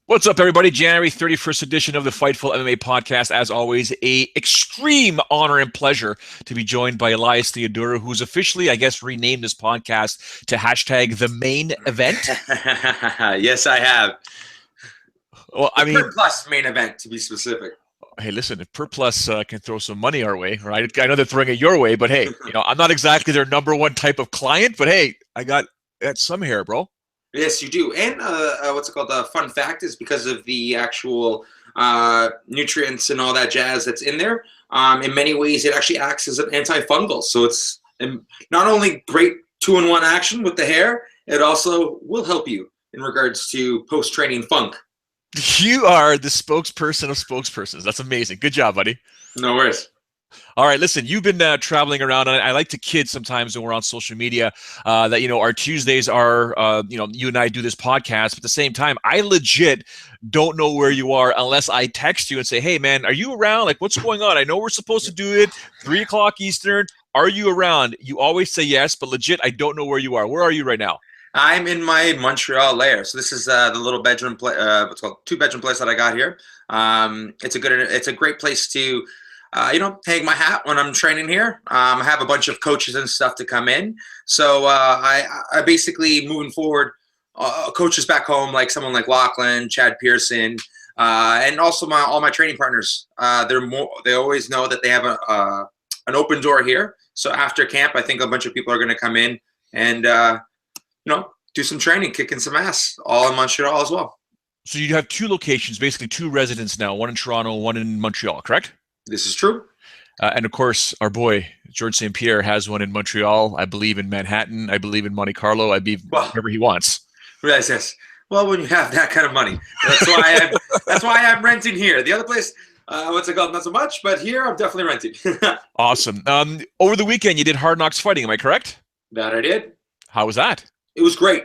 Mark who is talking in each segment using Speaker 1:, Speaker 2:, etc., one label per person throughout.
Speaker 1: What's up, everybody? January 31st edition of the Fightful MMA podcast. As always, a extreme honor and pleasure to be joined by Elias Theodorou, who's officially, I guess, renamed this podcast to hashtag the main event.
Speaker 2: Yes, I have.
Speaker 1: Well, I mean,
Speaker 2: Per Plus main event, to be specific.
Speaker 1: Hey, listen, if Per Plus can throw some money our way, right? I know they're throwing it your way, but hey, I'm not exactly their number one type of client, but hey, I got some hair, bro.
Speaker 2: Yes, you do. And what's it called? Fun fact is because of the actual nutrients and all that jazz that's in there, in many ways, it actually acts as an antifungal. So it's not only great 2-in-1 action with the hair, it also will help you in regards to post-training funk.
Speaker 1: You are the spokesperson of spokespersons. That's amazing. Good job, buddy.
Speaker 2: No worries.
Speaker 1: All right, listen, you've been traveling around, and I like to kid sometimes when we're on social media that, our Tuesdays are, you and I do this podcast, but at the same time, I legit don't know where you are unless I text you and say, hey, man, are you around? Like, what's going on? I know we're supposed to do it 3 o'clock Eastern. Are you around? You always say yes, but legit, I don't know where you are. Where are you right now?
Speaker 2: I'm in my Montreal lair. So this is the little bedroom, what's called 2-bedroom place that I got here. It's a great place to hang my hat when I'm training here. I have a bunch of coaches and stuff to come in. So I basically, moving forward, coaches back home, like someone like Lachlan, Chad Pearson, and also all my training partners. They always know that they have an open door here. So after camp, I think a bunch of people are going to come in and, do some training, kicking some ass, all in Montreal as well.
Speaker 1: So you have 2 locations, basically 2 residents now, one in Toronto, one in Montreal, correct?
Speaker 2: This is true.
Speaker 1: And of course, our boy, George St. Pierre, has one in Montreal, I believe in Manhattan, I believe in Monte Carlo, I believe wherever he wants.
Speaker 2: Yes. Well, when you have that kind of money, that's why I'm renting here. The other place, what's it called? Not so much, but here I'm definitely renting.
Speaker 1: Awesome. Over the weekend, you did Hard Knocks Fighting, am I correct?
Speaker 2: That I did.
Speaker 1: How was that?
Speaker 2: It was great.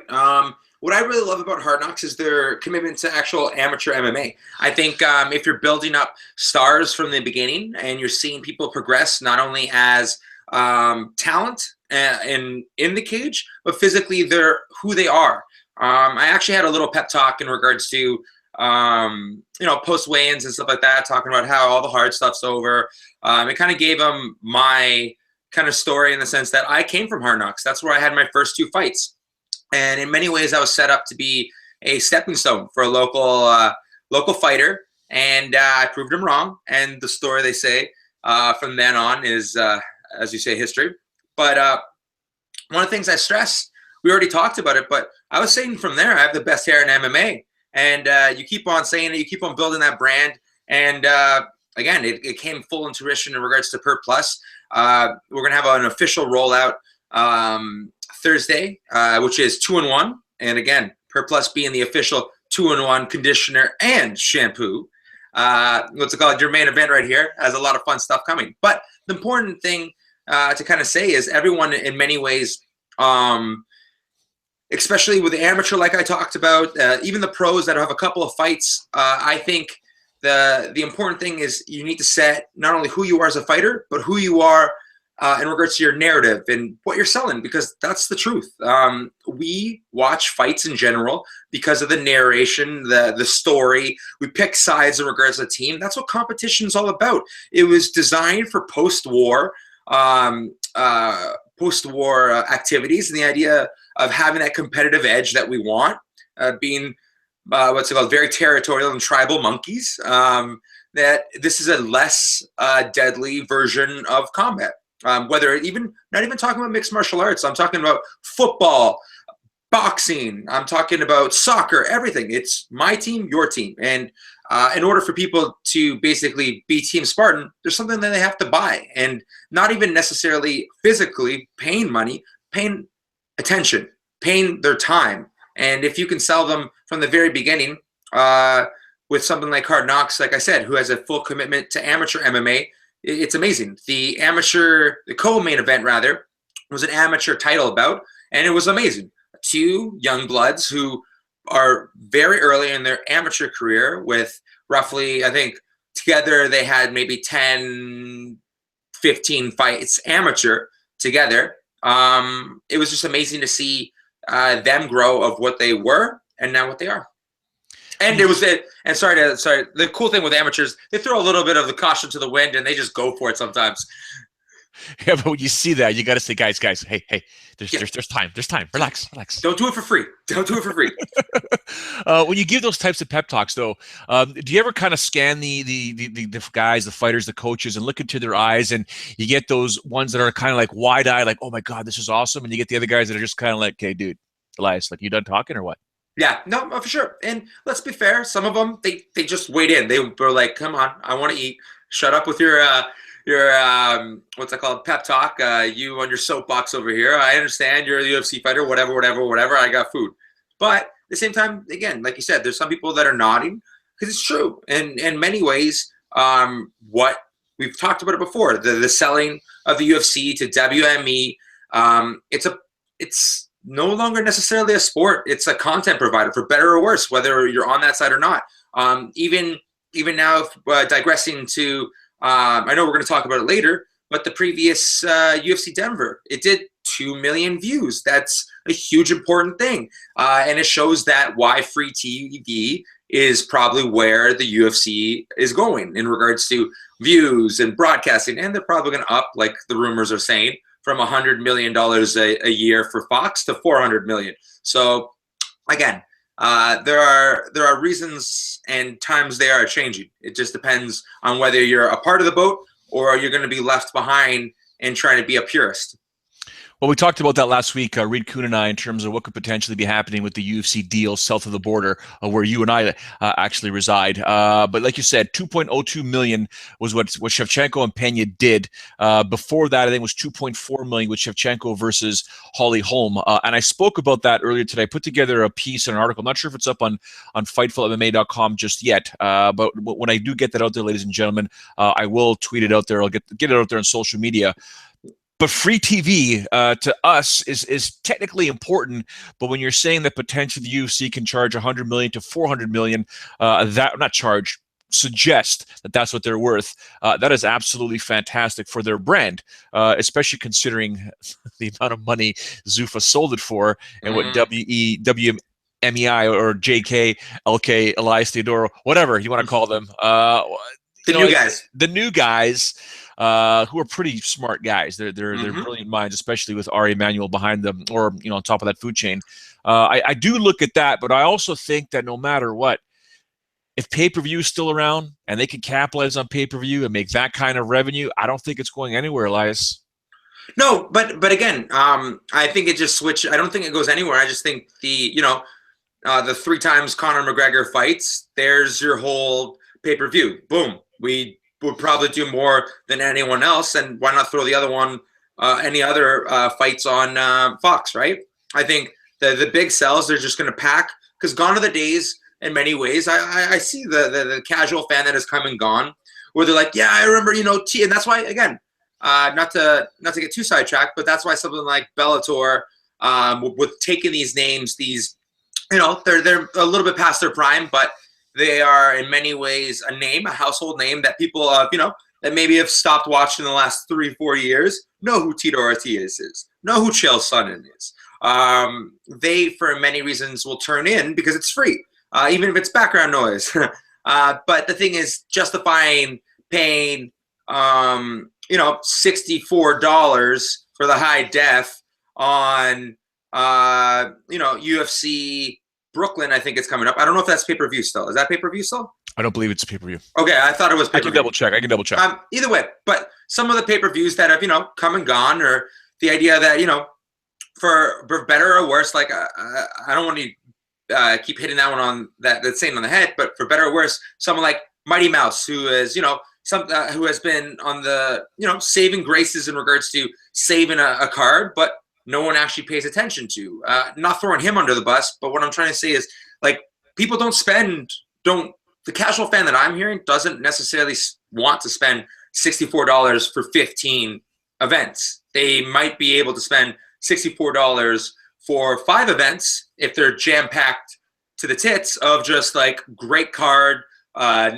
Speaker 2: What I really love about Hard Knocks is their commitment to actual amateur MMA. I think if you're building up stars from the beginning and you're seeing people progress not only as talent in the cage, but physically they're who they are. I actually had a little pep talk in regards to post weigh-ins and stuff like that, talking about how all the hard stuff's over. It kind of gave them my kind of story in the sense that I came from Hard Knocks. That's where I had my first 2 fights. And in many ways, I was set up to be a stepping stone for a local fighter, and I proved them wrong. And the story, they say, from then on is, as you say, history. But one of the things I stress, we already talked about it, but I was saying from there, I have the best hair in MMA. And you keep on saying it, you keep on building that brand. And again, it came full into fruition in regards to Per Plus. We're going to have an official rollout Thursday, which is 2-in-1, and again, Per Plus being the official 2-in-1 conditioner and shampoo. What's it called? Your main event right here has a lot of fun stuff coming. But the important thing to kind of say is everyone, in many ways, especially with the amateur, like I talked about, even the pros that have a couple of fights, I think the important thing is you need to set not only who you are as a fighter, but who you are in regards to your narrative and what you're selling, because that's the truth. We watch fights in general because of the narration, the story. We pick sides in regards to the team. That's what competition is all about. It was designed for post-war activities, and the idea of having that competitive edge that we want, being very territorial and tribal monkeys, that this is a less deadly version of combat. Whether not even talking about mixed martial arts, I'm talking about football, boxing, I'm talking about soccer, everything. It's my team, your team. And in order for people to basically be Team Spartan, there's something that they have to buy, and not even necessarily physically paying money, paying attention, paying their time. And if you can sell them from the very beginning with something like Hard Knocks, like I said, who has a full commitment to amateur MMA, it's amazing. The co-main event rather, was an amateur title bout, and it was amazing. 2 young bloods who are very early in their amateur career with roughly, I think, together they had maybe 10, 15 fights amateur together. It was just amazing to see them grow of what they were and now what they are. And it was it. And sorry. The cool thing with amateurs, they throw a little bit of the caution to the wind, and they just go for it sometimes.
Speaker 1: Yeah, but when you see that, you got to say, guys, hey, there's time, relax.
Speaker 2: Don't do it for free.
Speaker 1: When you give those types of pep talks, though, do you ever kind of scan the guys, the fighters, the coaches, and look into their eyes, and you get those ones that are kind of like wide-eyed, like, oh my God, this is awesome, and you get the other guys that are just kind of like, hey, dude, Elias, like, you done talking or what?
Speaker 2: Yeah, no, for sure. And let's be fair, some of them they just weighed in. They were like, come on, I want to eat. Shut up with your what's that called, pep talk, you on your soapbox over here. I understand you're a UFC fighter, whatever, I got food. But at the same time, again, like you said, there's some people that are nodding because it's true. And in many ways, what we've talked about it before, the selling of the UFC to WME, it's no longer necessarily a sport. It's a content provider, for better or worse, whether you're on that side or not. Even now, digressing to, I know we're going to talk about it later, but the previous UFC Denver, it did 2 million views. That's a huge important thing. And it shows that why free TV is probably where the UFC is going in regards to views and broadcasting. And they're probably going to up, like the rumors are saying, from $100 million a year for Fox to $400 million. So again, there are reasons and times they are changing. It just depends on whether you're a part of the boat or you're going to be left behind and trying to be a purist.
Speaker 1: Well, we talked about that last week, Reed Kuhn and I, in terms of what could potentially be happening with the UFC deal south of the border, where you and I actually reside. But like you said, 2.02 million was what Shevchenko and Pena did. Before that, I think it was 2.4 million with Shevchenko versus Holly Holm. And I spoke about that earlier today. I put together a piece and an article. I'm not sure if it's up on FightfulMMA.com just yet. But when I do get that out there, ladies and gentlemen, I will tweet it out there. I'll get it out there on social media. But free TV to us is technically important. But when you're saying that potentially the UFC can charge 100 million to 400 million, that not charge, suggest that that's what they're worth. That is absolutely fantastic for their brand, especially considering the amount of money Zuffa sold it for, and what WMEI or JK, LK, Elias Theodorou, whatever you want to call them, the new guys. Who are pretty smart guys. They're brilliant minds, especially with Ari Emanuel behind them, or on top of that food chain. I do look at that, but I also think that no matter what, if pay-per-view is still around and they can capitalize on pay-per-view and make that kind of revenue, I don't think it's going anywhere, Elias.
Speaker 2: No, but again, I think it just switched. I don't think it goes anywhere. I just think the 3 times Conor McGregor fights, there's your whole pay-per-view. Boom. We would probably do more than anyone else, and why not throw the other one, any other fights on Fox, right? I think the big sells, they're just going to pack, because gone are the days in many ways. I see the casual fan that has come and gone, where they're like, yeah, I remember, and that's why, again, not to get too sidetracked, but that's why something like Bellator, with taking these names, they're a little bit past their prime, but they are in many ways a household name that people, that maybe have stopped watching in the last 3-4 years, know who Tito Ortiz is, know who Chael Sonnen is. They, for many reasons, will turn in because it's free, even if it's background noise. But the thing is, justifying paying, $64 for the high def on, UFC Brooklyn, I think it's coming up. I don't know if that's pay-per-view still. Is that pay-per-view still?
Speaker 1: I don't believe it's pay-per-view.
Speaker 2: Okay, I thought it was pay-per-view.
Speaker 1: I can double check.
Speaker 2: Either way, but some of the pay-per-views that have, come and gone, or the idea that, for better or worse, like I don't want to keep hitting that one on that same on the head, but for better or worse, someone like Mighty Mouse, who is, who has been on the, saving graces in regards to saving a card, but no one actually pays attention to. Not throwing him under the bus, but what I'm trying to say is, like, people the casual fan that I'm hearing doesn't necessarily want to spend $64 for 15 events. They might be able to spend $64 for 5 events if they're jam-packed to the tits of just, like, great card,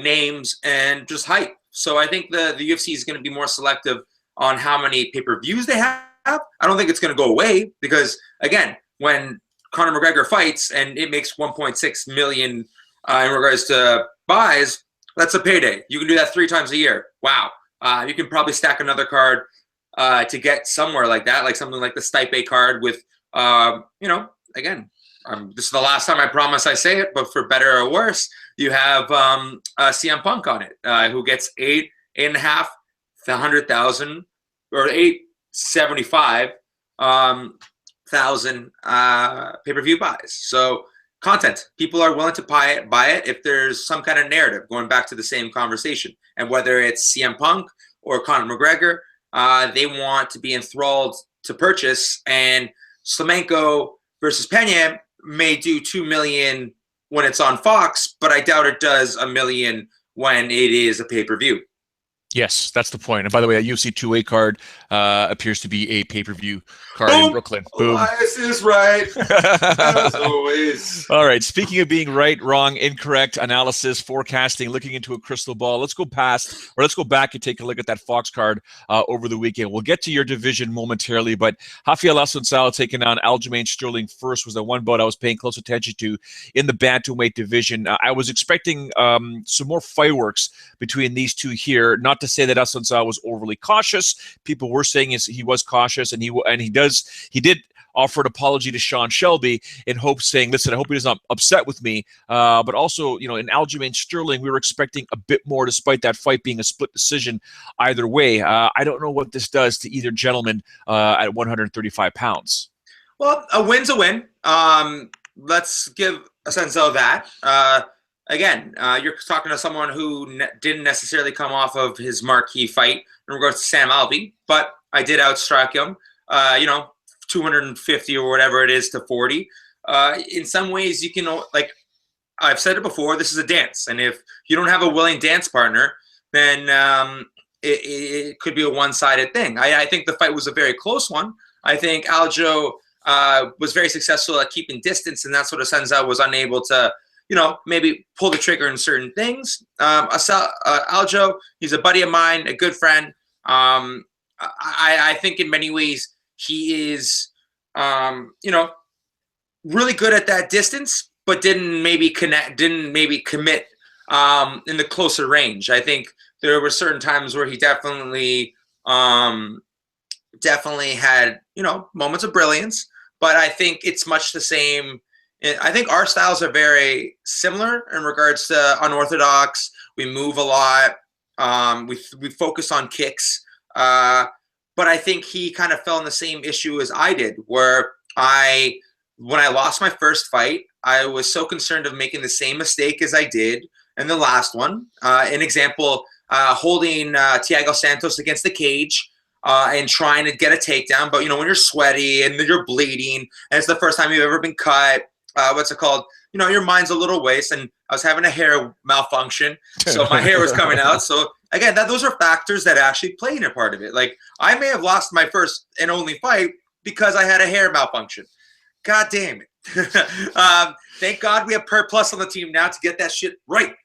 Speaker 2: names, and just hype. So I think the UFC is going to be more selective on how many pay-per-views they have. I don't think it's going to go away because, again, when Conor McGregor fights and it makes 1.6 million in regards to buys, that's a payday. You can do that 3 times a year. Wow. You can probably stack another card to get somewhere like that, like something like the Stipe card with, again, this is the last time I promise I say it, but for better or worse, you have CM Punk on it, who gets 8.5 100,000 or 875,000 pay-per-view buys. So content, people are willing to buy it if there's some kind of narrative, going back to the same conversation. And whether it's CM Punk or Conor McGregor, they want to be enthralled to purchase. And Slamenko versus Pena may do 2 million when it's on Fox, but I doubt it does 1 million when it is a pay-per-view.
Speaker 1: Yes, that's the point. And by the way, a UFC 2A card appears to be a pay-per-view card in Brooklyn. Boom.
Speaker 2: Elias is right. As always.
Speaker 1: All right. Speaking of being right, wrong, incorrect, analysis, forecasting, looking into a crystal ball, let's go back and take a look at that Fox card over the weekend. We'll get to your division momentarily, but Rafael Assunção taking on Aljamain Sterling first was the one bout I was paying close attention to in the bantamweight division. I was expecting some more fireworks between these two here. Not to say that Assunção was overly cautious. People were saying he was cautious, and he did offer an apology to Sean Shelby in hopes, saying, listen, I hope he is not upset with me. But also, in Aljamain Sterling, we were expecting a bit more, despite that fight being a split decision either way. I don't know what this does to either gentleman at 135 pounds.
Speaker 2: Well, a win's a win. Let's give Assunção that. Again, you're talking to someone who didn't necessarily come off of his marquee fight in regards to Sam Alvey, but I did outstrike him, 250 or whatever it is to 40. In some ways, you can, like I've said it before, this is a dance. And if you don't have a willing dance partner, then it could be a one-sided thing. I think the fight was a very close one. I think Aljo was very successful at keeping distance, and that's what Assunção was unable to, maybe pull the trigger in certain things. Aljo, he's a buddy of mine, a good friend. I think in many ways he is, really good at that distance, but didn't maybe commit in the closer range. I think there were certain times where he definitely had, moments of brilliance, but I think it's much the same. I think our styles are very similar in regards to unorthodox. We move a lot. We focus on kicks. But I think he kind of fell in the same issue as I did, where when I lost my first fight, I was so concerned of making the same mistake as I did in the last one. An example, holding Thiago Santos against the cage and trying to get a takedown. But, when you're sweaty and you're bleeding and it's the first time you've ever been cut, what's it called? Your mind's a little waste, and I was having a hair malfunction, so my hair was coming out. So again, those are factors that actually play in a part of it. Like, I may have lost my first and only fight because I had a hair malfunction. God damn it. Thank God we have Per Plus on the team now to get that shit right.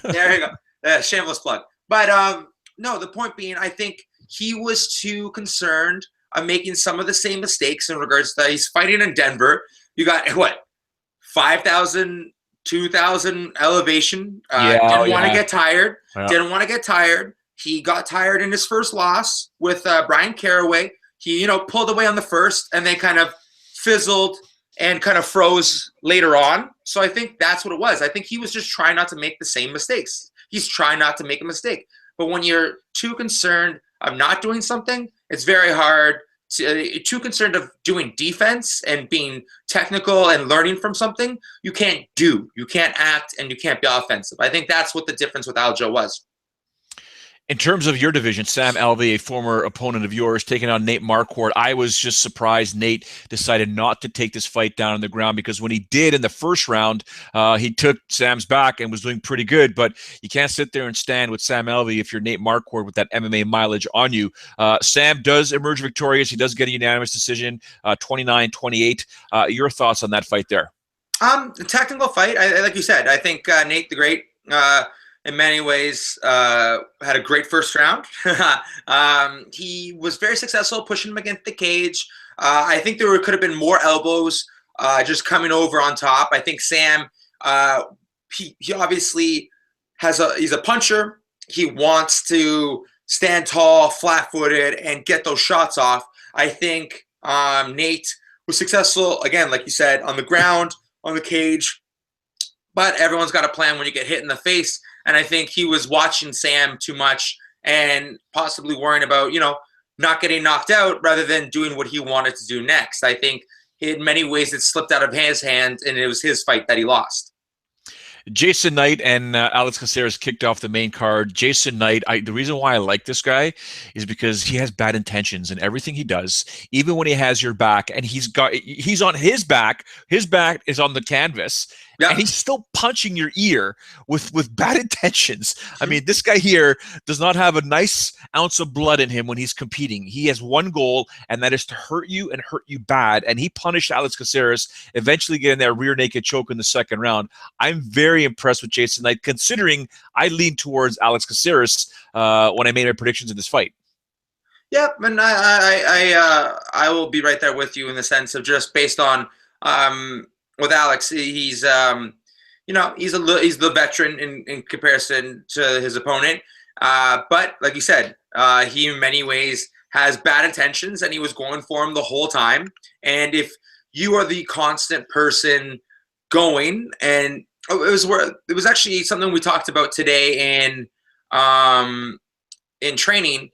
Speaker 2: There you go. Shameless plug. But no, the point being, I think he was too concerned on making some of the same mistakes in regards to he's fighting in Denver. You got, 5,000, 2,000 elevation. Didn't want to get tired. Yeah. Didn't want to get tired. He got tired in his first loss with Brian Caraway. He, pulled away on the first and then kind of fizzled and kind of froze later on. So I think that's what it was. I think he was just trying not to make the same mistakes. He's trying not to make a mistake. But when you're too concerned of not doing something, it's very hard. Too concerned of doing defense and being technical and learning from something, you can't act, and you can't be offensive. I think that's what the difference with Aljo was.
Speaker 1: In terms of your division, Sam Alvey, a former opponent of yours, taking on Nate Marquardt. I was just surprised Nate decided not to take this fight down on the ground, because when he did in the first round, he took Sam's back and was doing pretty good. But you can't sit there and stand with Sam Alvey if you're Nate Marquardt with that MMA mileage on you. Sam does emerge victorious. He does get a unanimous decision, 29-28. Your thoughts on that fight there?
Speaker 2: Technical fight, like you said. I think Nate the Great, in many ways, had a great first round. He was very successful pushing him against the cage. I think there could have been more elbows just coming over on top. I think Sam he obviously he's a puncher. He wants to stand tall, flat-footed, and get those shots off. I think Nate was successful, again, like you said, on the ground, on the cage, but everyone's got a plan when you get hit in the face, and I think he was watching Sam too much and possibly worrying about, not getting knocked out rather than doing what he wanted to do next. I think in many ways it slipped out of his hand, and it was his fight that he lost.
Speaker 1: Jason Knight and Alex Caceres kicked off the main card. Jason Knight, the reason why I like this guy is because he has bad intentions in everything he does, even when he has your back, and he's on his back. His back is on the canvas, and he's still punching your ear with bad intentions. I mean, this guy here does not have a nice ounce of blood in him when he's competing. He has one goal, and that is to hurt you and hurt you bad. And he punished Alex Caceres, eventually getting that rear naked choke in the second round. I'm very impressed with Jason Knight, considering I leaned towards Alex Caceres when I made my predictions in this fight.
Speaker 2: Yep, and I will be right there with you in the sense of just based on with Alex, he's he's the veteran in comparison to his opponent, but like you said, he in many ways has bad intentions, and he was going for him the whole time. And if you are the constant person going, and it was actually something we talked about today in training,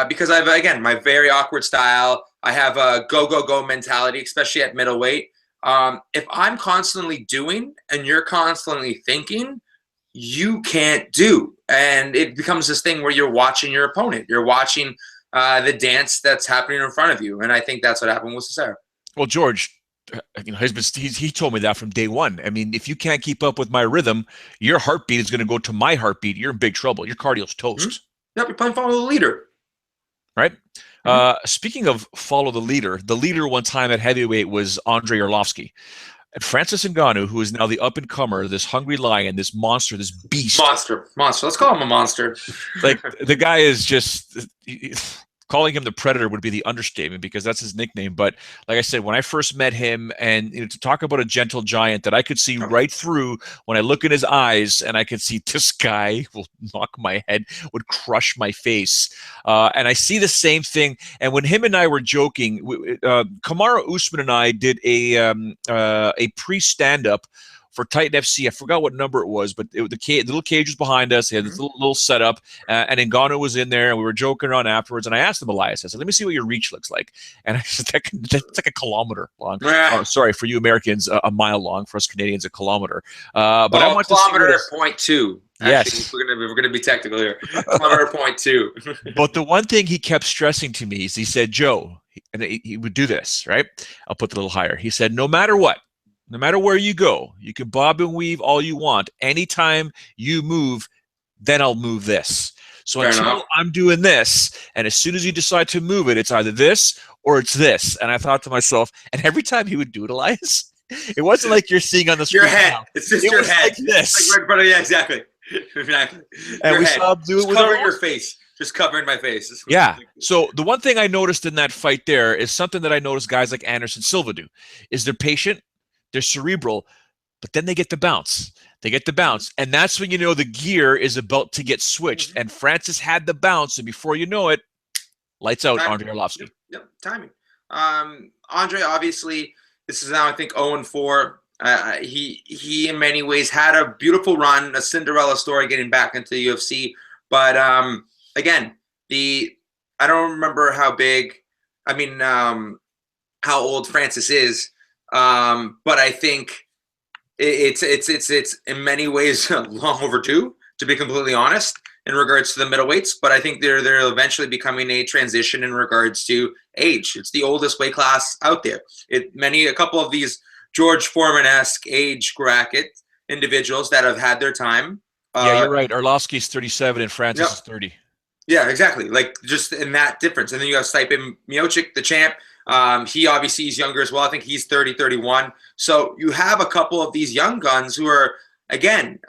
Speaker 2: because I've, again, my very awkward style. I have a go mentality, especially at middleweight. If I'm constantly doing and you're constantly thinking, you can't do. And it becomes this thing where you're watching your opponent. You're watching the dance that's happening in front of you. And I think that's what happened with Cesaro.
Speaker 1: Well, George, he told me that from day one. I mean, if you can't keep up with my rhythm, your heartbeat is going to go to my heartbeat. You're in big trouble. Your cardio's toast.
Speaker 2: Mm-hmm. Yep, you're playing follow the leader.
Speaker 1: Right? Speaking of follow the leader one time at heavyweight was Andre Arlovsky. And Francis Ngannou, who is now the up-and-comer, this hungry lion, this monster, this beast.
Speaker 2: Monster. Let's call him a monster.
Speaker 1: Like, the guy is just... Calling him the Predator would be the understatement because that's his nickname. But like I said, when I first met him, and to talk about a gentle giant that I could see right through when I look in his eyes, and I could see this guy will knock my head, would crush my face. And I see the same thing. And when him and I were joking, Kamaru Usman and I did a pre-stand-up for Titan FC. I forgot what number it was, but the little cage was behind us. He had this little setup, and Ngannou was in there, and we were joking around afterwards. And I asked him, Elias, I said, let me see what your reach looks like. And I said, that's like a kilometer long. Oh, sorry, for you Americans, a mile long. For us Canadians, a kilometer. But I want
Speaker 2: kilometer
Speaker 1: to see
Speaker 2: .2.
Speaker 1: Yes,
Speaker 2: actually, we're gonna be technical here. Kilometer .2.
Speaker 1: But the one thing he kept stressing to me is he said, Joe, and he would do this, right? I'll put it a little higher. He said, no matter what, no matter where you go, you can bob and weave all you want. Anytime you move, then I'll move this. So until I'm doing this, and as soon as you decide to move it, it's either this or it's this. And I thought to myself, and every time he would do it, Elias, it wasn't like you're seeing on the screen.
Speaker 2: Your head.
Speaker 1: Now.
Speaker 2: It's just your head.
Speaker 1: Like this.
Speaker 2: Like right in front of you. Exactly. Exactly.
Speaker 1: And we saw him do it with
Speaker 2: covering your face. Just covering my face.
Speaker 1: Yeah. So the one thing I noticed in that fight there is something that I noticed guys like Anderson Silva do, is they're patient. They're cerebral, but then they get the bounce. They get the bounce. And that's when you know the gear is about to get switched. And Francis had the bounce, and before you know it, lights out. Andre Arlovsky.
Speaker 2: Yep, timing. Andre, obviously, this is now, I think, 0-4. He in many ways had a beautiful run, a Cinderella story getting back into the UFC. But again, I don't remember how old Francis is. But I think it's in many ways long overdue, to be completely honest, in regards to the middleweights. But I think they're eventually becoming a transition in regards to age. It's the oldest weight class out there. A couple of these George Foreman-esque age bracket individuals that have had their time.
Speaker 1: Yeah, you're right. Arlovsky's 37 and Francis is 30.
Speaker 2: Yeah, exactly. Like, just in that difference. And then you have Stipe Miocic, the champ. He obviously is younger as well. I think he's 30, 31. So you have a couple of these young guns who are, again,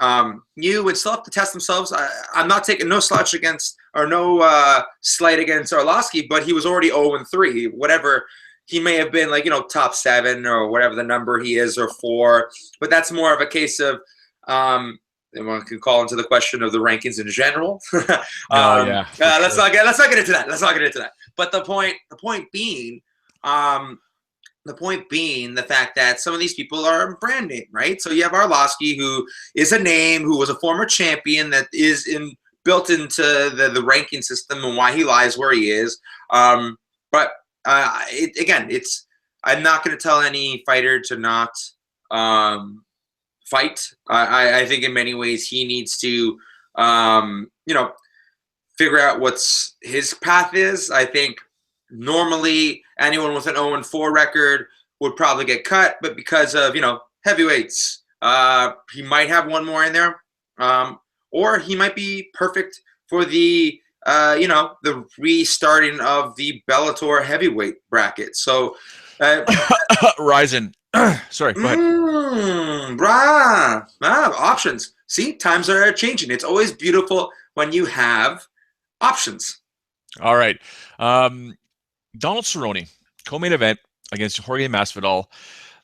Speaker 2: new and still have to test themselves. I'm not taking no slouch against, or no slight against Arlovsky, but he was already 0-3. Whatever, he may have been like, top 7 or whatever the number he is, or 4. But that's more of a case of And one could call into the question of the rankings in general.
Speaker 1: Yeah.
Speaker 2: Let's not get into that. But the point being, the fact that some of these people are brand name, right? So you have Arlovsky, who is a name, who was a former champion, that is built into the ranking system and why he lies where he is. But I'm not going to tell any fighter to not fight. I think in many ways he needs to, figure out what's his path is. I think normally anyone with an 0-4 record would probably get cut, but because of, heavyweights, he might have one more in there, or he might be perfect for the restarting of the Bellator heavyweight bracket. So,
Speaker 1: Ryzen. Sorry, go ahead.
Speaker 2: Options. See, times are changing. It's always beautiful when you have options.
Speaker 1: All right. Donald Cerrone, co-main event against Jorge Masvidal.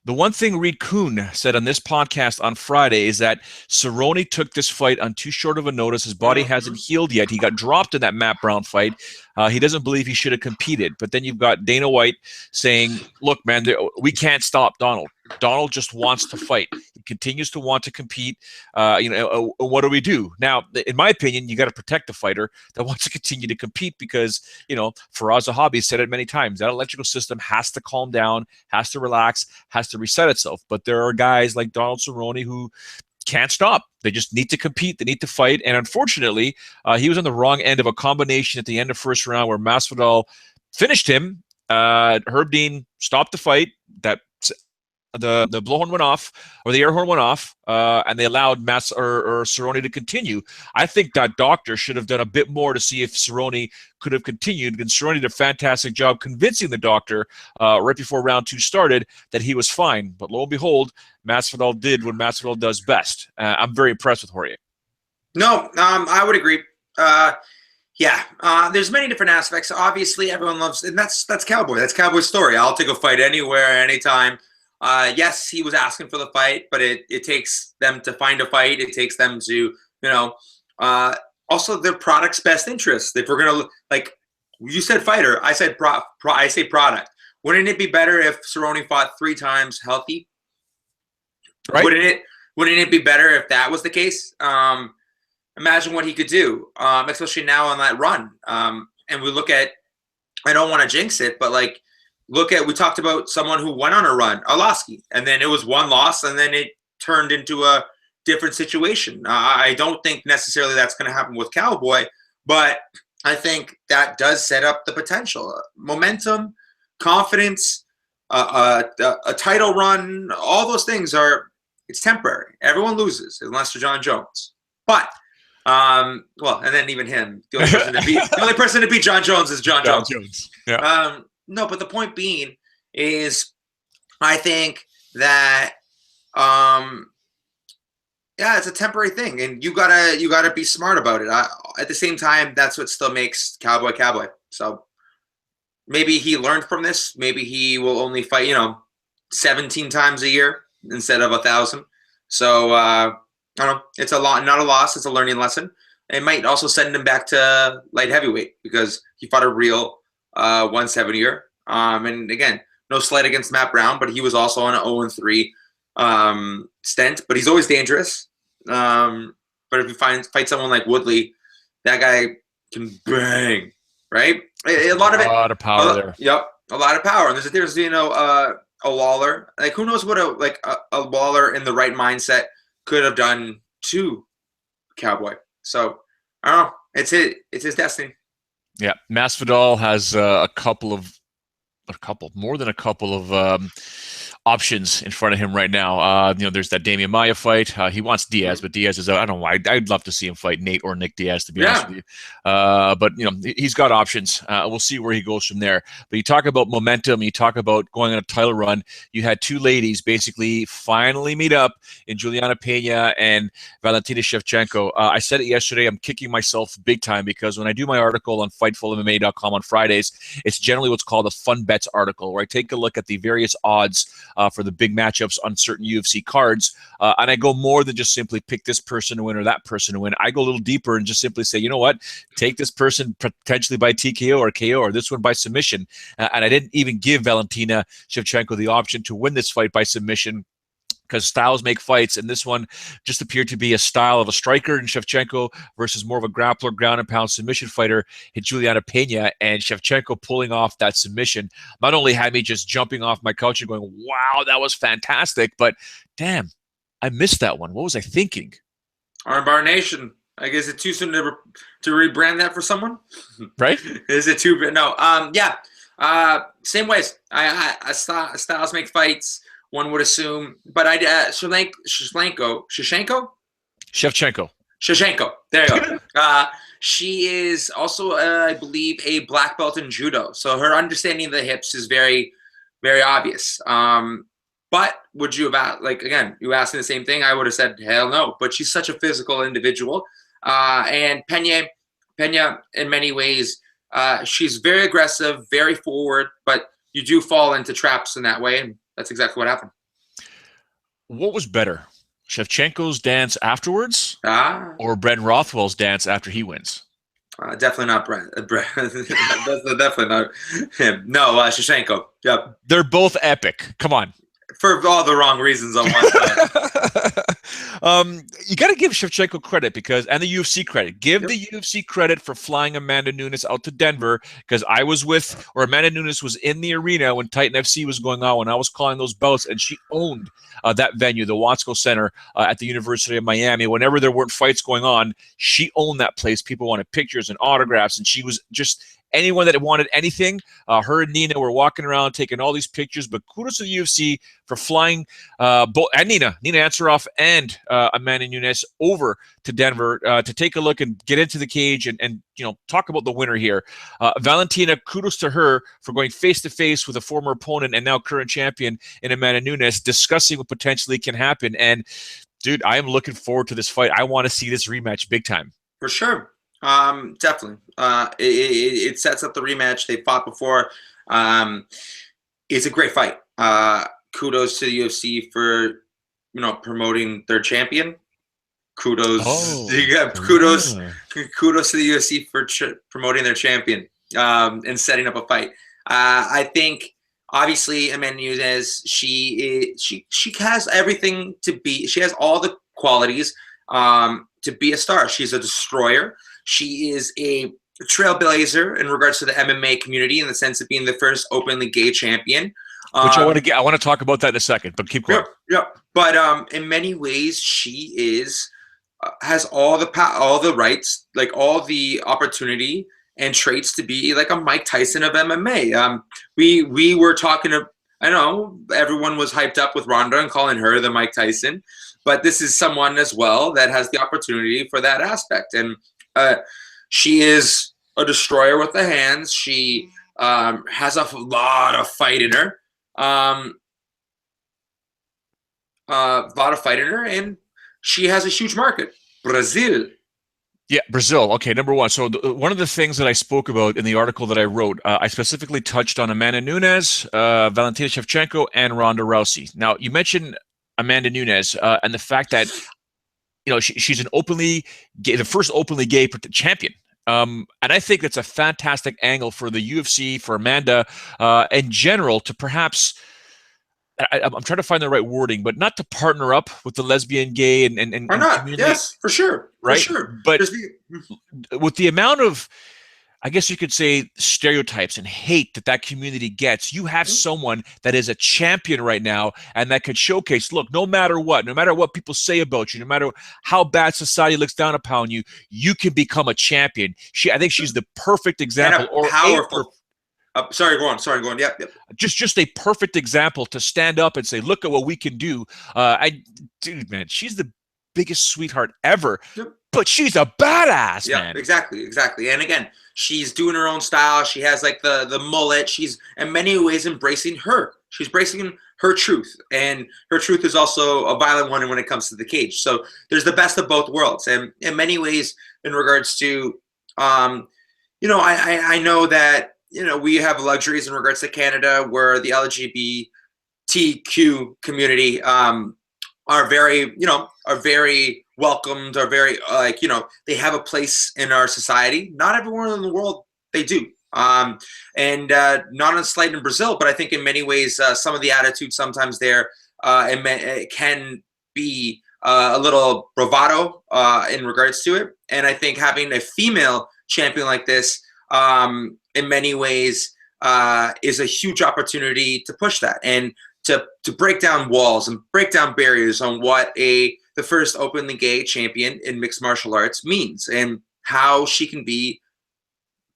Speaker 1: The one thing Reed Kuhn said on this podcast on Friday is that Cerrone took this fight on too short of a notice. His body hasn't healed yet. He got dropped in that Matt Brown fight. He doesn't believe he should have competed. But then you've got Dana White saying, look, man, we can't stop Donald. Donald just wants to fight. He continues to want to compete. What do we do? Now, in my opinion, you got to protect the fighter that wants to continue to compete because, Faraz Zahabi said it many times, that electrical system has to calm down, has to relax, has to reset itself. But there are guys like Donald Cerrone who can't stop. They just need to compete. They need to fight. And unfortunately, he was on the wrong end of a combination at the end of first round where Masvidal finished him. Herb Dean stopped the fight. The blowhorn went off, or the air horn went off, and they allowed Cerrone to continue. I think that doctor should have done a bit more to see if Cerrone could have continued. And Cerrone did a fantastic job convincing the doctor right before round 2 started that he was fine. But lo and behold, Masvidal did what Masvidal does best. I'm very impressed with Jorge.
Speaker 2: No, I would agree. There's many different aspects. Obviously, everyone loves, and that's Cowboy. That's Cowboy's story. I'll take a fight anywhere, anytime. Yes, he was asking for the fight, but it takes them to find a fight. It takes them to, also their product's best interest. If we're going to, like you said fighter, I said I say product. Wouldn't it be better if Cerrone fought 3 times healthy? Right. Wouldn't it be better if that was the case? Imagine what he could do, especially now on that run. And we look at, I don't want to jinx it, but we talked about someone who went on a run, Arlovsky, and then it was 1 loss, and then it turned into a different situation. I don't think necessarily that's going to happen with Cowboy, but I think that does set up the potential. Momentum, confidence, a title run, all those things it's temporary. Everyone loses unless you're John Jones. But, and then even him, the only person to beat John Jones is John Jones.
Speaker 1: Yeah.
Speaker 2: No, but the point being is, I think that, it's a temporary thing, and you gotta be smart about it. At the same time, that's what still makes Cowboy Cowboy. So maybe he learned from this. Maybe he will only fight, 17 times a year instead of 1,000. So I don't know. It's not a loss. It's a learning lesson. It might also send him back to light heavyweight because he fought a real 170er. And again, no slight against Matt Brown, but he was also on an 0-3 stint. But he's always dangerous. But if you fight someone like Woodley, that guy can bang, right? A lot of
Speaker 1: power there.
Speaker 2: Yep, a lot of power. And there's a difference between a Lawler. Who knows what a Lawler in the right mindset could have done to Cowboy. So I don't know. It's his destiny.
Speaker 1: Yeah, Masvidal has more than a couple of options in front of him right now. There's that Damian Maia fight. He wants Diaz, but Diaz is out. I don't know why. I'd love to see him fight Nate or Nick Diaz, to be honest with you. But he's got options. We'll see where he goes from there. But you talk about momentum. You talk about going on a title run. You had 2 ladies basically finally meet up in Juliana Pena and Valentina Shevchenko. I said it yesterday. I'm kicking myself big time because when I do my article on FightfulMMA.com on Fridays, it's generally what's called a fun bets article, where I take a look at the various odds for the big matchups on certain UFC cards. And I go more than just simply pick this person to win or that person to win. I go a little deeper and just simply say, you know what, take this person potentially by TKO or KO, or this one by submission. And I didn't even give Valentina Shevchenko the option to win this fight by submission, because styles make fights, and this one just appeared to be a style of a striker in Shevchenko versus more of a grappler, ground and pound submission fighter in Juliana Pena, and Shevchenko pulling off that submission not only had me just jumping off my couch and going, wow, that was fantastic, but damn, I missed that one. What was I thinking?
Speaker 2: Armbar Nation. I guess it's too soon to rebrand that for someone,
Speaker 1: right?
Speaker 2: Is it too? No. Yeah. Same ways. Styles make fights, one would assume, but Shevchenko. There you go. She is also, I believe, a black belt in judo. So her understanding of the hips is very, very obvious. But would you have, like, again, you asked me the same thing, I would have said, hell no. But she's such a physical individual. And Pena, in many ways, she's very aggressive, very forward, but you do fall into traps in that way, and that's exactly what happened.
Speaker 1: What was better, Shevchenko's dance afterwards or Bren Rothwell's dance after he wins?
Speaker 2: Definitely not Bren. Definitely not him. No, Shevchenko. Yep.
Speaker 1: They're both epic. Come on.
Speaker 2: For all the wrong reasons on one side.
Speaker 1: You got to give Shevchenko credit and the UFC credit. Give the UFC credit for flying Amanda Nunes out to Denver, because Amanda Nunes was in the arena when Titan FC was going on, when I was calling those bouts, and she owned that venue, the Watsco Center at the University of Miami. Whenever there weren't fights going on, she owned that place. People wanted pictures and autographs, and she was just anyone that wanted anything. Her and Nina were walking around taking all these pictures, but kudos to the UFC for flying both, and Nina Ansaroff and Amanda Nunes over to Denver to take a look and get into the cage and talk about the winner here. Valentina, kudos to her for going face-to-face with a former opponent and now current champion in Amanda Nunes, discussing what potentially can happen. And, dude, I am looking forward to this fight. I want to see this rematch big time.
Speaker 2: For sure. Definitely. It sets up the rematch. They fought before. It's a great fight. Kudos to the UFC for, promoting their champion. Kudos. Kudos to the UFC for promoting their champion, and setting up a fight. I think obviously Amanda Nunes, she has everything to be. She has all the qualities to be a star. She's a destroyer. She is a trailblazer in regards to the MMA community, in the sense of being the first openly gay champion.
Speaker 1: Which I want to talk about that in a second, but keep going.
Speaker 2: Yeah. But in many ways, she has all the rights, like all the opportunity and traits to be like a Mike Tyson of MMA. We were talking to, I know everyone was hyped up with Ronda and calling her the Mike Tyson, but this is someone as well that has the opportunity for that aspect. And she is a destroyer with the hands. She has a lot of fight in her. And she has a huge market. Brazil.
Speaker 1: Yeah, Brazil. Okay, number one. So one of the things that I spoke about in the article that I wrote, I specifically touched on Amanda Nunes, Valentina Shevchenko, and Ronda Rousey. Now, you mentioned Amanda Nunes and the fact that she's the first openly gay champion. And I think that's a fantastic angle for the UFC, for Amanda in general, to perhaps, I'm trying to find the right wording, but not to partner up with the lesbian, gay, and
Speaker 2: or not.
Speaker 1: Community.
Speaker 2: Yes, for sure.
Speaker 1: Right?
Speaker 2: For sure.
Speaker 1: But with the amount of, I guess you could say, stereotypes and hate that community gets, you have someone that is a champion right now and that could showcase, look, no matter what people say about you, no matter how bad society looks down upon you, you can become a champion. I think she's the perfect example.
Speaker 2: Powerful. Sorry, go on. Yep.
Speaker 1: Just a perfect example to stand up and say, look at what we can do. Dude, man, she's the biggest sweetheart ever. Yep. But she's a badass, man.
Speaker 2: Exactly. And again, she's doing her own style. She has like the mullet. She's in many ways embracing her. She's embracing her truth. And her truth is also a violent one when it comes to the cage. So there's the best of both worlds. And in many ways, in regards to, I know that, we have luxuries in regards to Canada, where the LGBT community are very, welcomed, are very they have a place in our society. Not everyone in the world they do. And not on slight in Brazil, but I think in many ways some of the attitude sometimes there it can be a little bravado in regards to it. And I think having a female champion like this in many ways is a huge opportunity to push that and to break down walls and break down barriers on what the first openly gay champion in mixed martial arts means and how she can be,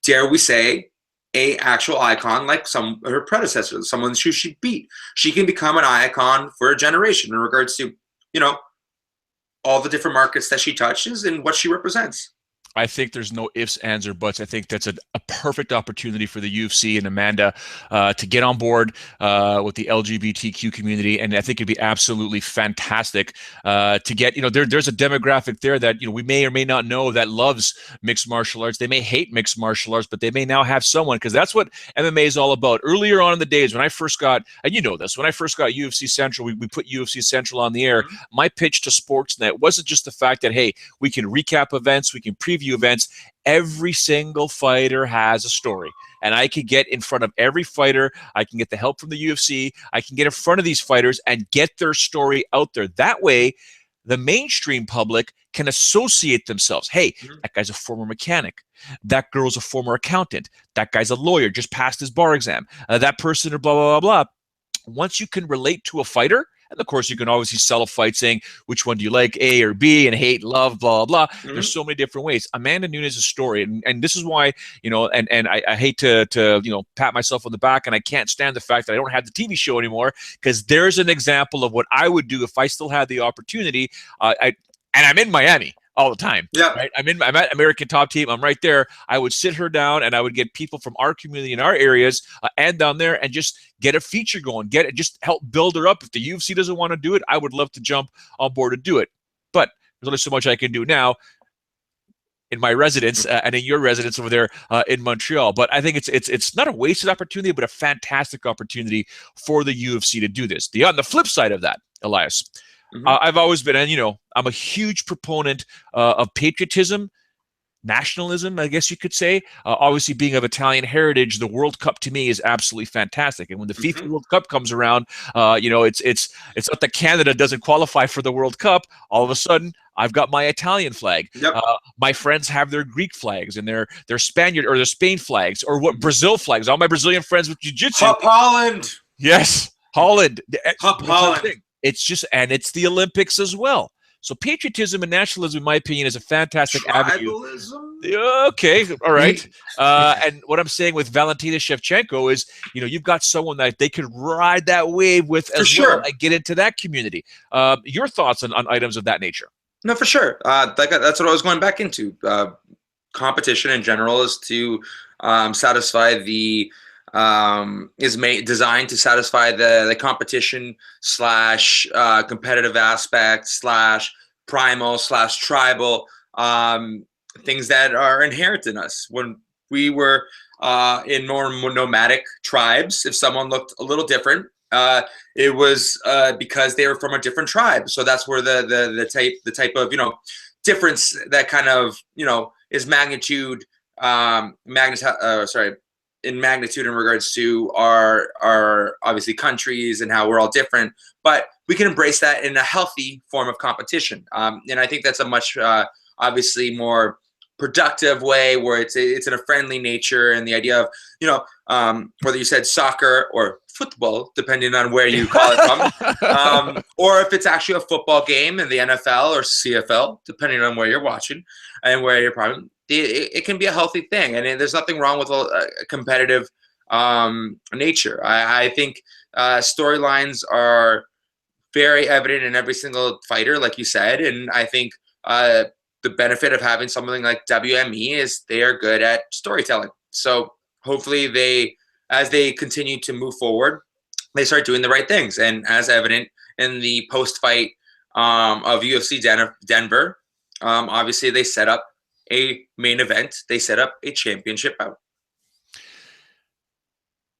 Speaker 2: dare we say, a actual icon like some of her predecessors, someone who she beat. She can become an icon for a generation in regards to, all the different markets that she touches and what she represents.
Speaker 1: I think there's no ifs, ands, or buts. I think that's a perfect opportunity for the UFC and Amanda to get on board with the LGBTQ community, and I think it'd be absolutely fantastic to get. There's a demographic there that we may or may not know that loves mixed martial arts. They may hate mixed martial arts, but they may now have someone, because that's what MMA is all about. Earlier on in the days when I first got, and when I first got UFC Central, we put UFC Central on the air. Mm-hmm. My pitch to Sportsnet wasn't just the fact that, hey, we can recap events, we can preview events. Every single fighter has a story, and I can get in front of every fighter. I can get the help from the UFC. I can get in front of these fighters and get their story out there. That way, the mainstream public can associate themselves. Hey, that guy's a former mechanic. That girl's a former accountant. That guy's a lawyer, just passed his bar exam. That person, or blah, blah, blah, blah. Once you can relate to a fighter, and of course, you can obviously sell a fight saying, which one do you like, A or B, and hate, love, blah, blah. Mm-hmm. There's so many different ways. Amanda Nunes' story, and this is why, and I hate to pat myself on the back, and I can't stand the fact that I don't have the TV show anymore, because there's an example of what I would do if I still had the opportunity. And I'm in Miami all the time.
Speaker 2: Yeah.
Speaker 1: Right? I'm at American Top Team. I'm right there. I would sit her down and I would get people from our community in our areas and down there and just get a feature going, just help build her up. If the UFC doesn't want to do it, I would love to jump on board and do it. But there's only so much I can do now in my residence and in your residence over there in Montreal. But I think it's not a wasted opportunity, but a fantastic opportunity for the UFC to do this. On the flip side of that, Elias, I've always been, and I'm a huge proponent of patriotism, nationalism, I guess you could say. Obviously, being of Italian heritage, the World Cup to me is absolutely fantastic. And when the FIFA World Cup comes around, it's not that Canada doesn't qualify for the World Cup. All of a sudden, I've got my Italian flag.
Speaker 2: Yep.
Speaker 1: My friends have their Greek flags and their Spaniard or their Spain flags, or what Brazil flags. All my Brazilian friends with jiu-jitsu.
Speaker 2: Hop Holland.
Speaker 1: Yes, Holland.
Speaker 2: Hop Holland.
Speaker 1: It's the Olympics as well. So patriotism and nationalism, in my opinion, is a fantastic avenue. Okay, all right. And what I'm saying with Valentina Shevchenko is, you've got someone that they could ride that wave with as well and get into that community. Your thoughts on items of that nature?
Speaker 2: No, for sure. That's what I was going back into. Competition in general is to satisfy the designed to satisfy the competition / competitive aspect / primal / tribal things that are inherent in us. When we were in more nomadic tribes, if someone looked a little different, it was because they were from a different tribe. So that's where the type of difference that kind of is in magnitude in regards to our obviously countries and how we're all different, but we can embrace that in a healthy form of competition. And I think that's a much obviously more productive way where it's in a friendly nature, and the idea of whether you said soccer or football, depending on where you call it from, or if it's actually a football game in the NFL or CFL, depending on where you're watching and where you're probably. It can be a healthy thing, and there's nothing wrong with a competitive nature. I think storylines are very evident in every single fighter, like you said, and I think the benefit of having something like WME is they are good at storytelling. So hopefully as they continue to move forward, they start doing the right things, and as evident in the post-fight of UFC Denver, obviously they set up a main event. They set up a championship bout.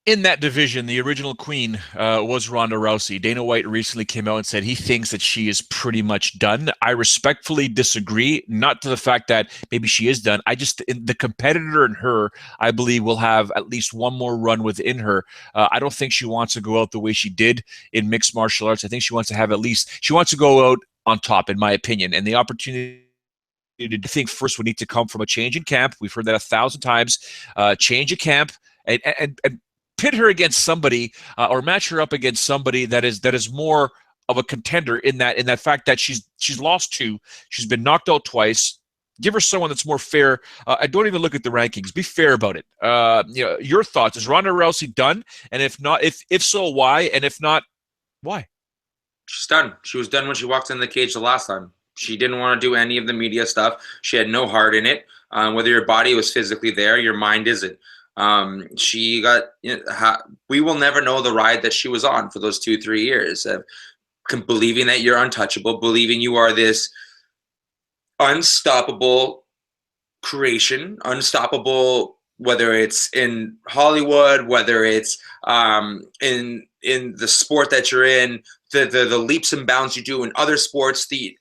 Speaker 1: In that division, the original queen was Ronda Rousey. Dana White recently came out and said he thinks that she is pretty much done. I respectfully disagree, not to the fact that maybe she is done. I just, the competitor in her, I believe, will have at least one more run within her. I don't think she wants to go out the way she did in mixed martial arts. I think she wants to have at least, she wants to go out on top, in my opinion. And the opportunity, I think, first would need to come from a change in camp. We've heard that 1,000 times. Change of camp and pit her against somebody or match her up against somebody that is more of a contender in that fact that she's lost 2, she's been knocked out twice. Give her someone that's more fair. I don't even look at the rankings. Be fair about it. Your thoughts? Is Ronda Rousey done? And if not, if so, why? And if not, why?
Speaker 2: She's done. She was done when she walked in the cage the last time. She didn't want to do any of the media stuff. She had no heart in it. Whether your body was physically there, your mind isn't. She got. We will never know the ride that she was on for those 2-3 years of believing that you're untouchable, believing you are this unstoppable creation, unstoppable. Whether it's in Hollywood, whether it's in the sport that you're in, the leaps and bounds you do in other sports, the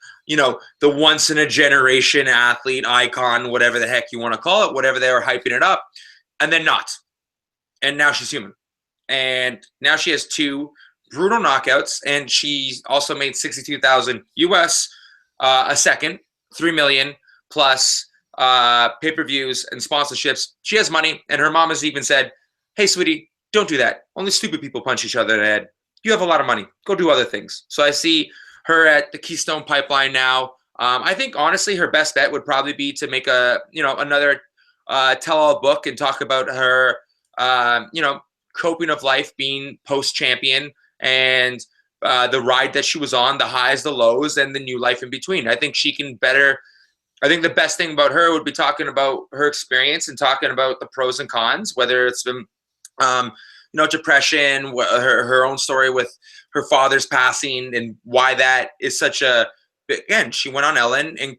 Speaker 2: once in a generation athlete icon, whatever the heck you want to call it, whatever they were hyping it up. And then not. And now she's human. And now she has 2 brutal knockouts. And she also made $62,000 US a second, $3 million plus pay-per-views and sponsorships. She has money. And her mom has even said, hey, sweetie, don't do that. Only stupid people punch each other in the head. You have a lot of money. Go do other things. So I see her at the Keystone Pipeline now. I think, honestly, her best bet would probably be to make another tell-all book and talk about her, coping of life, being post-champion, and the ride that she was on, the highs, the lows, and the new life in between. I think she can better. I think the best thing about her would be talking about her experience and talking about the pros and cons, whether it's been, depression, her own story with her father's passing, and why that is such a. Again, she went on Ellen, and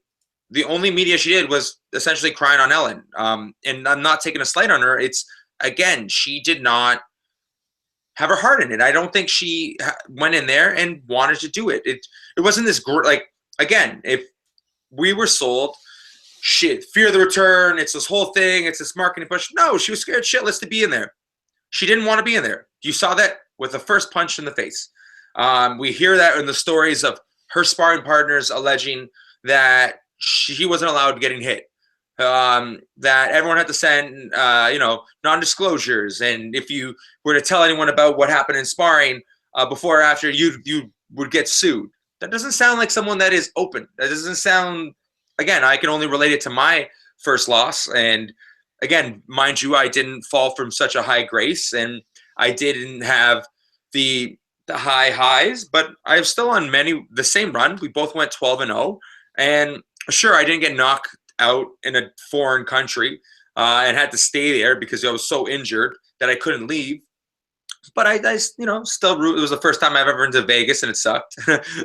Speaker 2: the only media she did was essentially crying on Ellen. And I'm not taking a slight on her. It's, again, she did not have her heart in it. I don't think she went in there and wanted to do it. It wasn't this again, if we were sold shit, fear the return, it's this whole thing, it's this marketing push. No, she was scared shitless to be in there. She didn't want to be in there. You saw that with the first punch in the face. We hear that in the stories of her sparring partners alleging that he wasn't allowed getting hit, that everyone had to send, non-disclosures. And if you were to tell anyone about what happened in sparring before or after, you would get sued. That doesn't sound like someone that is open. That doesn't sound, again, I can only relate it to my first loss. And again, mind you, I didn't fall from such a high grace, and I didn't have the high highs, but I was still on the same run. We both went 12-0. And sure, I didn't get knocked out in a foreign country and had to stay there because I was so injured that I couldn't leave. But I still root. It was the first time I've ever been to Vegas, and it sucked.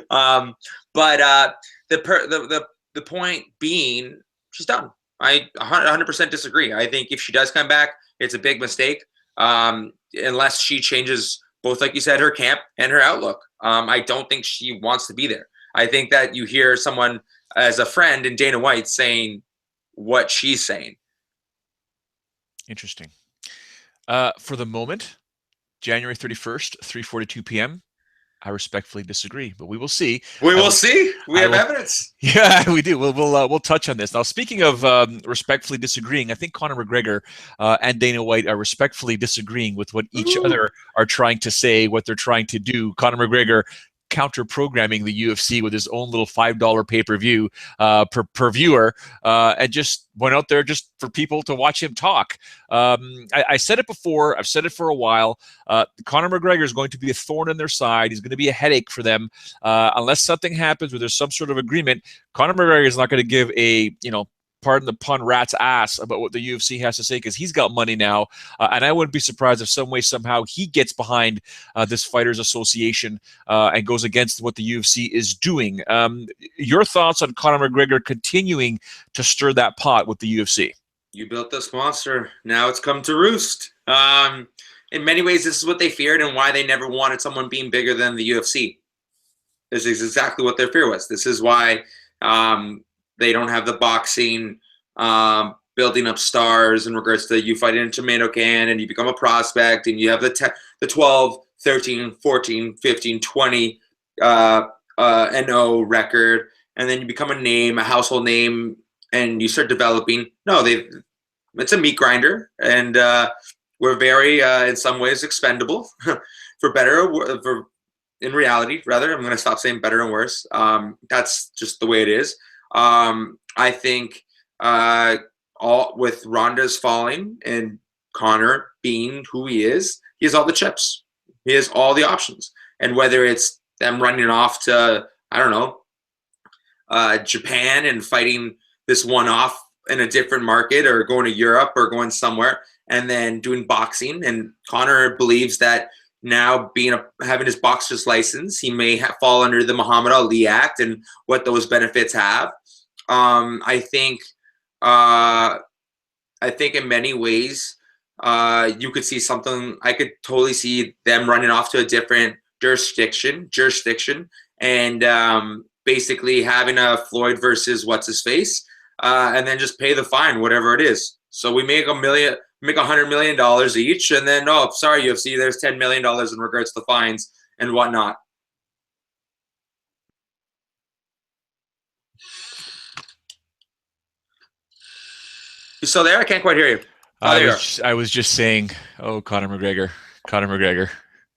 Speaker 2: But the point being, she's done. I 100% disagree. I think if she does come back, it's a big mistake unless she changes both, like you said, her camp and her outlook. I don't think she wants to be there. I think that you hear someone as a friend in Dana White saying what she's saying.
Speaker 1: Interesting. For the moment, January 31st, 3:42 p.m., I respectfully disagree, but we will see.
Speaker 2: We will see. We have evidence.
Speaker 1: Yeah, we do. We'll touch on this. Now, speaking of respectfully disagreeing, I think Conor McGregor and Dana White are respectfully disagreeing with what each other are trying to say, what they're trying to do. Conor McGregor counter-programming the UFC with his own little $5 pay-per-view per viewer, and just went out there just for people to watch him talk. I said it before. I've said it for a while. Conor McGregor is going to be a thorn in their side. He's going to be a headache for them unless something happens where there's some sort of agreement. Conor McGregor is not going to give a, pardon the pun, rat's ass about what the UFC has to say, because he's got money now. And I wouldn't be surprised if some way, somehow he gets behind this Fighters Association and goes against what the UFC is doing. Your thoughts on Conor McGregor continuing to stir that pot with the UFC?
Speaker 2: You built this monster. Now it's come to roost. in many ways, this is what they feared and why they never wanted someone being bigger than the UFC. This is exactly what their fear was. This is why they don't have the boxing building up stars in regards to you fight in a tomato can and you become a prospect and you have the 12, 13, 14, 15, 20 and 0 record, and then you become a name, a household name, and you start developing. No, it's a meat grinder, and we're very, in some ways, expendable, for better or for in reality, rather. I'm going to stop saying better and worse. That's just the way it is. I think all with Ronda's falling and Conor being who he has all the chips. He has all the options. And whether it's them running off to, I don't know, Japan and fighting this one-off in a different market, or going to Europe or going somewhere and then doing boxing. And Conor believes that now having his boxer's license, he may fall under the Muhammad Ali Act and what those benefits have. I think in many ways, you could see something. I could totally see them running off to a different jurisdiction, and basically having a Floyd versus what's his face, and then just pay the fine, whatever it is. So we make $100 million each, and then sorry UFC, there's $10 million in regards to fines and whatnot. You still there? I can't quite hear you.
Speaker 1: I was just saying, Conor McGregor.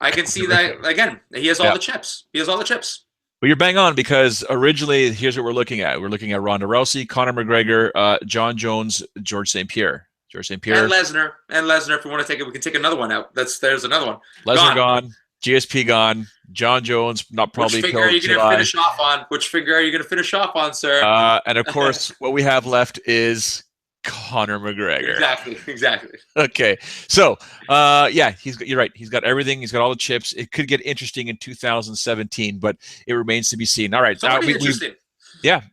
Speaker 2: I can see that again. He has all the chips.
Speaker 1: Well, you're bang on, because originally, here's what we're looking at. We're looking at Ronda Rousey, Conor McGregor, John Jones, George St. Pierre. And
Speaker 2: Lesnar. If we want to take it, we can take another one out. There's another one.
Speaker 1: Lesnar gone. GSP gone. John Jones not probably.
Speaker 2: Which figure are you going to finish off on? Which figure are you going to finish off on, sir?
Speaker 1: And of course, what we have left is Conor McGregor.
Speaker 2: Exactly.
Speaker 1: Okay, so you're right. He's got everything. He's got all the chips. It could get interesting in 2017, but it remains to be seen. All right,
Speaker 2: interesting.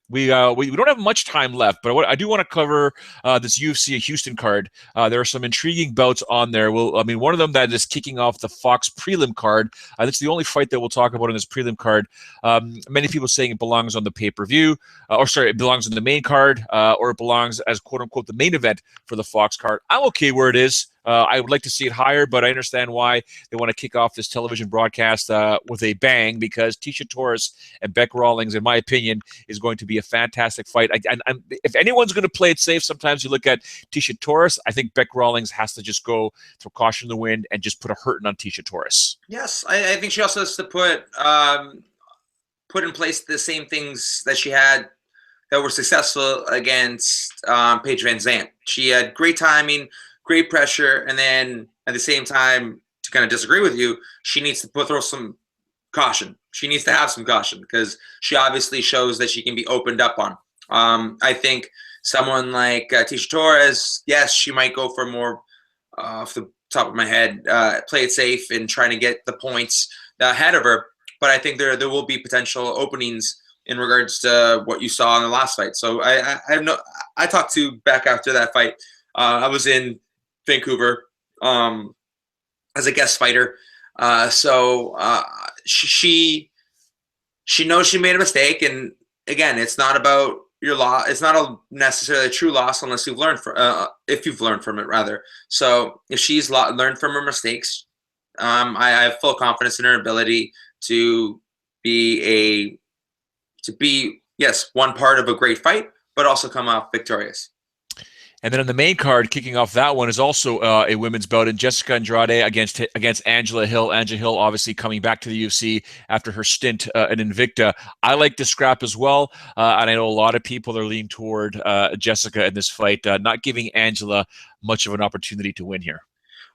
Speaker 1: We don't have much time left, but I do want to cover this UFC Houston card. There are some intriguing bouts on there. One of them that is kicking off the Fox prelim card. That's the only fight that we'll talk about in this prelim card. Many people saying it belongs on the pay-per-view, it belongs on the main card, or it belongs as quote-unquote the main event for the Fox card. I'm okay where it is. I would like to see it higher, but I understand why they want to kick off this television broadcast with a bang, because Tisha Torres and Beck Rawlings, in my opinion, is going to be a fantastic fight. If anyone's going to play it safe, sometimes you look at Tisha Torres. I think Beck Rawlings has to just go throw caution in the wind and just put a hurting on Tisha Torres.
Speaker 2: Yes, I think she also has to put in place the same things that she had that were successful against Paige Van Zandt. She had great timing, great pressure, and then at the same time, to kind of disagree with you, she needs to throw some caution. She needs to have some caution, because she obviously shows that she can be opened up on. I think someone like Tisha Torres, yes, she might go for more, off the top of my head, play it safe and trying to get the points ahead of her. But I think there will be potential openings in regards to what you saw in the last fight. So I talked to Beck after that fight. I was in Vancouver as a guest fighter. She knows she made a mistake, and again, it's not about your loss. It's not necessarily a true loss unless you've learned if you've learned from it, rather. So if she's learned from her mistakes, I have full confidence in her ability to be one part of a great fight, but also come out victorious.
Speaker 1: And then on the main card, kicking off that one, is also a women's bout in Jessica Andrade against Angela Hill. Angela Hill obviously coming back to the UFC after her stint in Invicta. I like this scrap as well, and I know a lot of people are leaning toward Jessica in this fight, not giving Angela much of an opportunity to win here.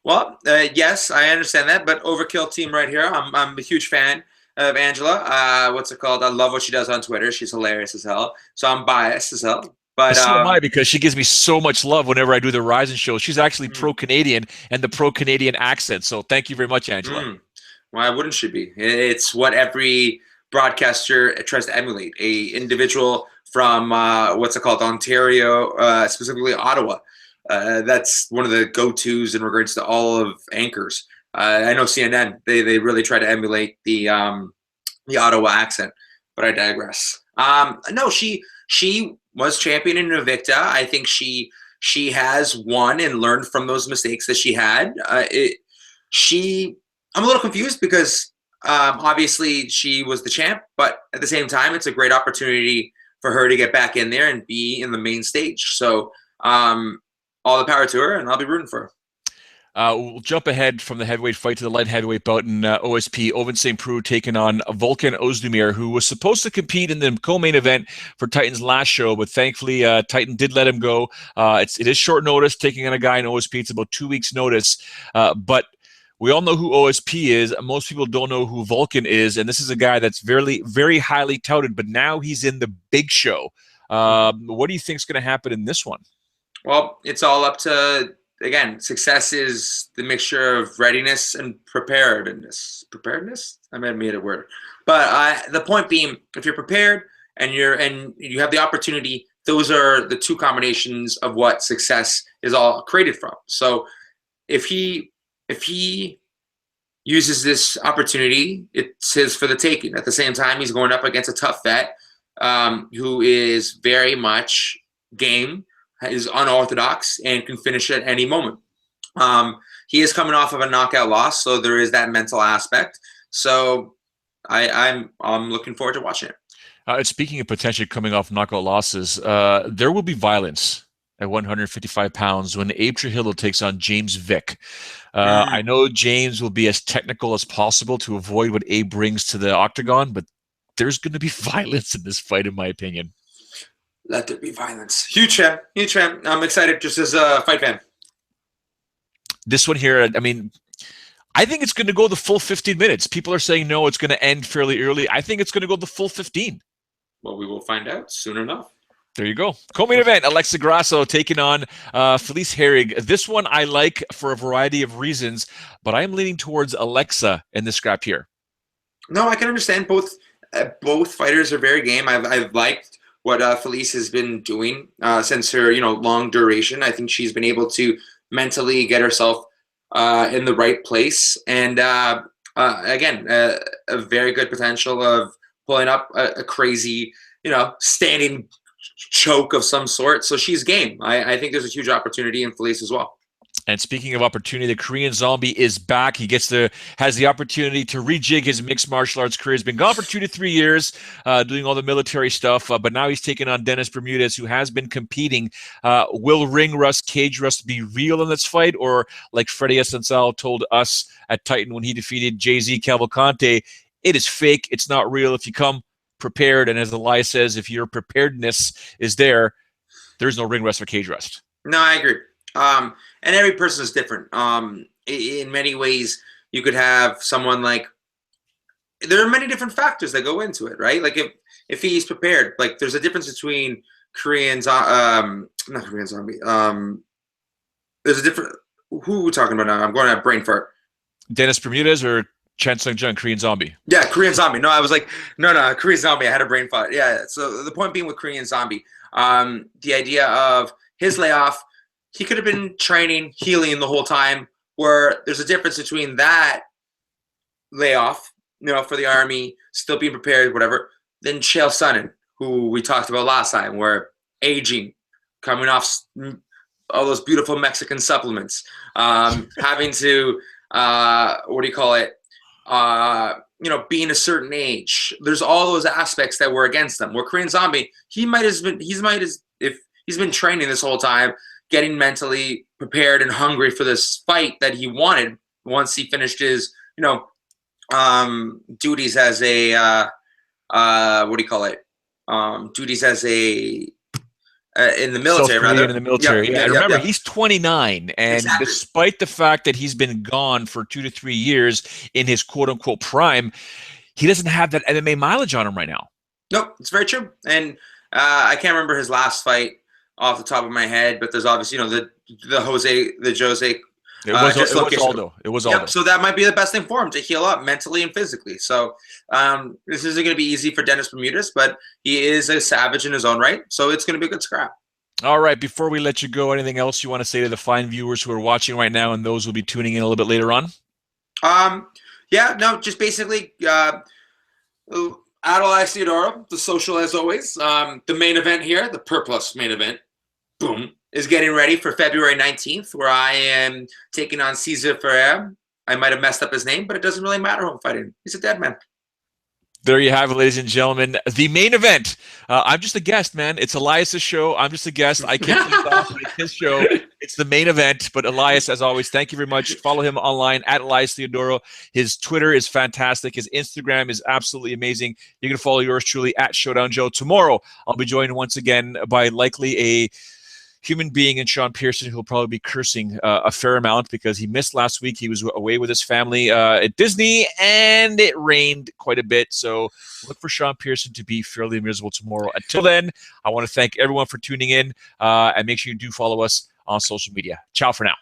Speaker 2: Well, yes, I understand that, but Overkill team right here. I'm a huge fan of Angela. What's it called? I love what she does on Twitter. She's hilarious as hell. So I'm biased as hell. But
Speaker 1: so am I, because she gives me so much love whenever I do the Rising show. She's actually pro-Canadian and the pro-Canadian accent. So thank you very much, Angela.
Speaker 2: Why wouldn't she be? It's what every broadcaster tries to emulate. A individual from Ontario, specifically Ottawa. That's one of the go-tos in regards to all of anchors. I know CNN, they really try to emulate the Ottawa accent, but I digress. No, she was champion in Invicta. I think she has won and learned from those mistakes that she had. I'm a little confused because obviously she was the champ, but at the same time, it's a great opportunity for her to get back in there and be in the main stage. So all the power to her, and I'll be rooting for her.
Speaker 1: We'll jump ahead from the heavyweight fight to the light heavyweight bout in OSP. Ovin St. Preux taking on Volkan Ozdemir, who was supposed to compete in the co-main event for Titan's last show, but thankfully Titan did let him go. It is short notice, taking on a guy in OSP. It's about 2 weeks' notice, but we all know who OSP is. Most people don't know who Volkan is, and this is a guy that's very, very highly touted, but now he's in the big show. What do you think is going to happen in this one?
Speaker 2: Well, it's all up to, again, success is the mixture of readiness and preparedness. Preparedness? I might have made it word. But the point being, if you're prepared and you have the opportunity, those are the two combinations of what success is all created from. So if he uses this opportunity, it's his for the taking. At the same time, he's going up against a tough vet who is very much game, is unorthodox, and can finish at any moment. He is coming off of a knockout loss, so there is that mental aspect. So I'm looking forward to watching it.
Speaker 1: Speaking of potentially coming off knockout losses, there will be violence at 155 pounds when Abe Trujillo takes on James Vick. I know James will be as technical as possible to avoid what Abe brings to the octagon, but there's going to be violence in this fight, in my opinion.
Speaker 2: Let there be violence. Huge fan. Huge fan. I'm excited just as a fight fan.
Speaker 1: This one here, I mean, I think it's going to go the full 15 minutes. People are saying, no, it's going to end fairly early. I think it's going to go the full 15.
Speaker 2: Well, we will find out soon enough.
Speaker 1: There you go. Co-main event, Alexa Grasso taking on Felice Herrig. This one I like for a variety of reasons, but I'm leaning towards Alexa in this scrap here.
Speaker 2: No, I can understand both. Both fighters are very game. I've liked what Felice has been doing since her long duration. I think she's been able to mentally get herself in the right place, and again, a very good potential of pulling up a crazy standing choke of some sort. So she's game. I think there's a huge opportunity in Felice as well.
Speaker 1: And speaking of opportunity, the Korean Zombie is back. He has the opportunity to rejig his mixed martial arts career. He's been gone for 2 to 3 years, doing all the military stuff, but now he's taking on Dennis Bermudez, who has been competing. Will ring rust, cage rust be real in this fight? Or like Freddie Assunção told us at Titan when he defeated Jay-Z Cavalcante, it is fake. It's not real. If you come prepared, and as Elias says, if your preparedness is there, there's no ring rust or cage rust.
Speaker 2: No, I agree. And every person is different. In many ways, you could have someone like, there are many different factors that go into it, right? Like if he's prepared, like there's a difference between not Korean Zombie. There's a different, who are we talking about now? I'm going to have brain fart.
Speaker 1: Dennis Bermudez or Chan Sung Jung, Korean Zombie?
Speaker 2: Yeah, Korean Zombie. No, I was like, no, Korean Zombie. I had a brain fart. Yeah, so the point being with Korean Zombie, the idea of his layoff, he could have been training, healing the whole time, where there's a difference between that layoff, for the Army, still being prepared, whatever, than Chael Sonnen, who we talked about last time, where aging, coming off all those beautiful Mexican supplements, having to, being a certain age. There's all those aspects that were against them. Where Korean Zombie, if he's been training this whole time, getting mentally prepared and hungry for this fight that he wanted once he finished his, duties as a, duties as a, in the military, rather.
Speaker 1: In the military.
Speaker 2: Yeah,
Speaker 1: remember, he's 29, and
Speaker 2: exactly.
Speaker 1: Despite the fact that he's been gone for 2 to 3 years in his quote-unquote prime, he doesn't have that MMA mileage on him right now.
Speaker 2: Nope, it's very true. And I can't remember his last fight off the top of my head, but there's obviously, the Jose.
Speaker 1: It was Aldo.
Speaker 2: Yep, so that might be the best thing for him to heal up mentally and physically. So this isn't going to be easy for Dennis Bermudez, but he is a savage in his own right. So it's going to be a good scrap.
Speaker 1: All right. Before we let you go, anything else you want to say to the fine viewers who are watching right now and those who will be tuning in a little bit later on?
Speaker 2: Yeah, no, just basically at Elias Theodorou, the social as always. The main event here, the Purplus main event, boom, is getting ready for February 19th, where I am taking on Cesar Ferreira. I might have messed up his name, but it doesn't really matter who I'm fighting. He's a dead man.
Speaker 1: There you have it, ladies and gentlemen. The main event. I'm just a guest, man. It's Elias's show. I'm just a guest. I kick things off. It's his show. It's the main event. But Elias, as always, thank you very much. Follow him online at Elias Theodorou. His Twitter is fantastic. His Instagram is absolutely amazing. You can follow yours truly at Showdown Joe. Tomorrow, I'll be joined once again by likely a human being in Sean Pearson, who'll probably be cursing a fair amount because he missed last week. He was away with his family at Disney, and it rained quite a bit. So look for Sean Pearson to be fairly miserable tomorrow. Until then, I want to thank everyone for tuning in, and make sure you do follow us on social media. Ciao for now.